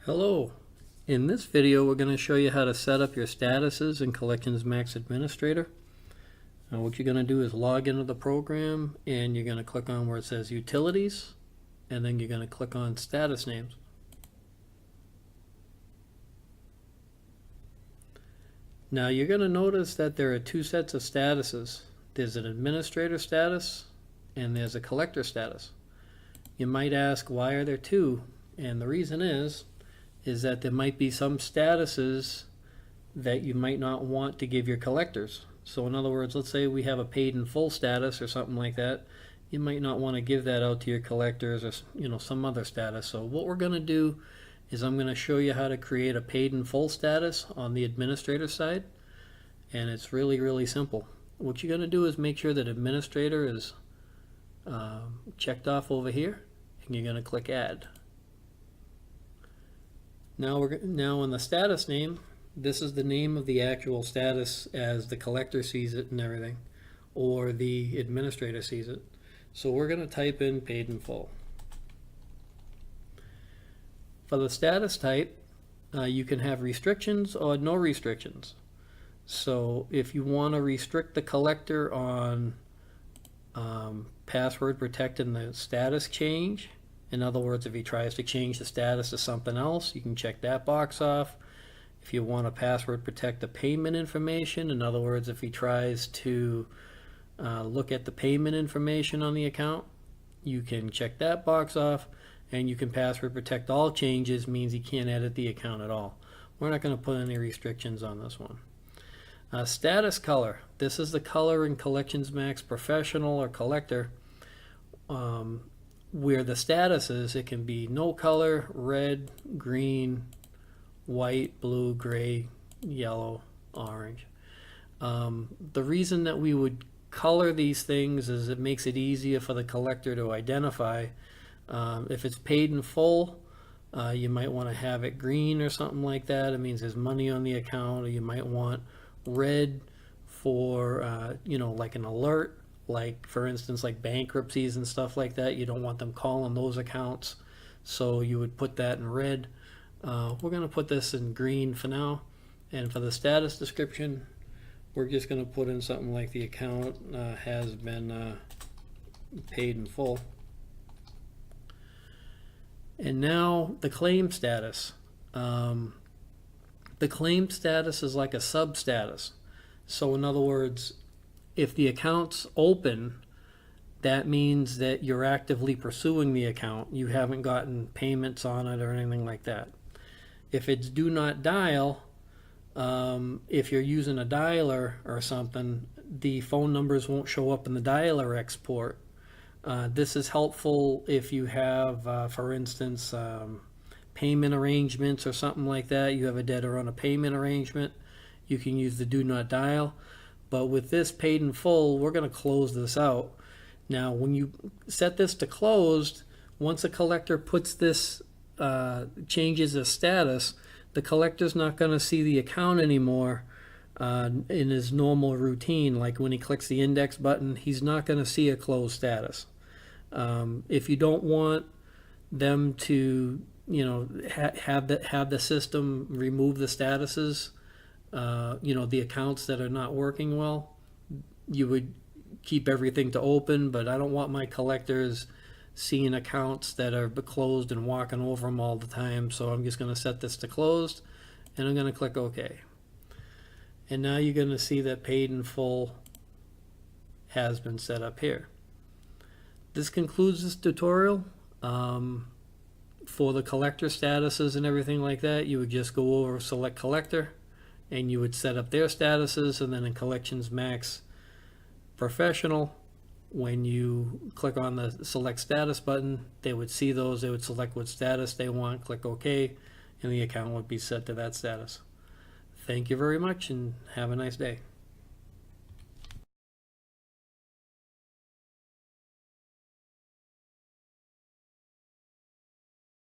Hello. In this video we're going to show you how to set up your statuses in Collections Max Administrator. Now what you're going to do is log into the program and you're going to click on where it says Utilities, and then you're going to click on Status Names. Now you're going to notice that there are two sets of statuses. There's an administrator status and there's a collector status. You might ask, why are there two? And the reason is that there might be some statuses that you might not want to give your collectors. So in other words, let's say we have a paid in full status or something like that. You might not want to give that out to your collectors or some other status. So what we're going to do is I'm going to show you how to create a paid in full status on the administrator side, and it's really simple. What you're going to do is make sure that administrator is checked off over here, and you're going to click add. Now in the status name, this is the name of the actual status as the collector sees it and everything, or the administrator sees it. So we're going to type in paid in full. For the status type, you can have restrictions or no restrictions. So if you want to restrict the collector on password protecting the status change, in other words, if he tries to change the status to something else, you can check that box off. If you want to password protect the payment information, in other words, if he tries to look at the payment information on the account, you can check that box off. And you can password protect all changes, means he can't edit the account at all. We're not going to put any restrictions on this one. Status color. This is the color in Collections Max Professional or Collector. Where the status is, it can be no color, red, green, white, blue, gray, yellow, orange. The reason that we would color these things is it makes it easier for the collector to identify. If it's paid in full, you might want to have it green or something like that. It means there's money on the account. Or you might want red for like an alert, like for instance like bankruptcies and stuff like that. You don't want them calling those accounts, so you would put that in red. We're going to put this in green for now, and for the status description we're just going to put in something like the account has been paid in full. And now the claim status. The claim status is like a sub status. So in other words, if the account's open, that means that you're actively pursuing the account. You haven't gotten payments on it or anything like that. If it's do not dial, if you're using a dialer or something, the phone numbers won't show up in the dialer export. This is helpful if you have, for instance, payment arrangements or something like that. You have a debtor on a payment arrangement. You can use the do not dial. But with this paid in full, we're going to close this out. Now, when you set this to closed, once a collector puts this, changes the status, the collector's not going to see the account anymore. In his normal routine, like when he clicks the index button, he's not going to see a closed status. If you don't want them to, have the system remove the statuses, the accounts that are not working well, you would keep everything to open. But I don't want my collectors seeing accounts that are closed and walking over them all the time. So I'm just going to set this to closed, and I'm going to click OK. And now you're going to see that paid in full has been set up here. This concludes this tutorial. For the collector statuses and everything like that, you would just go over select collector and you would set up their statuses, and then in Collections Max Professional, when you click on the select status button, they would see those, they would select what status they want, click OK, and the account would be set to that status. Thank you very much and have a nice day.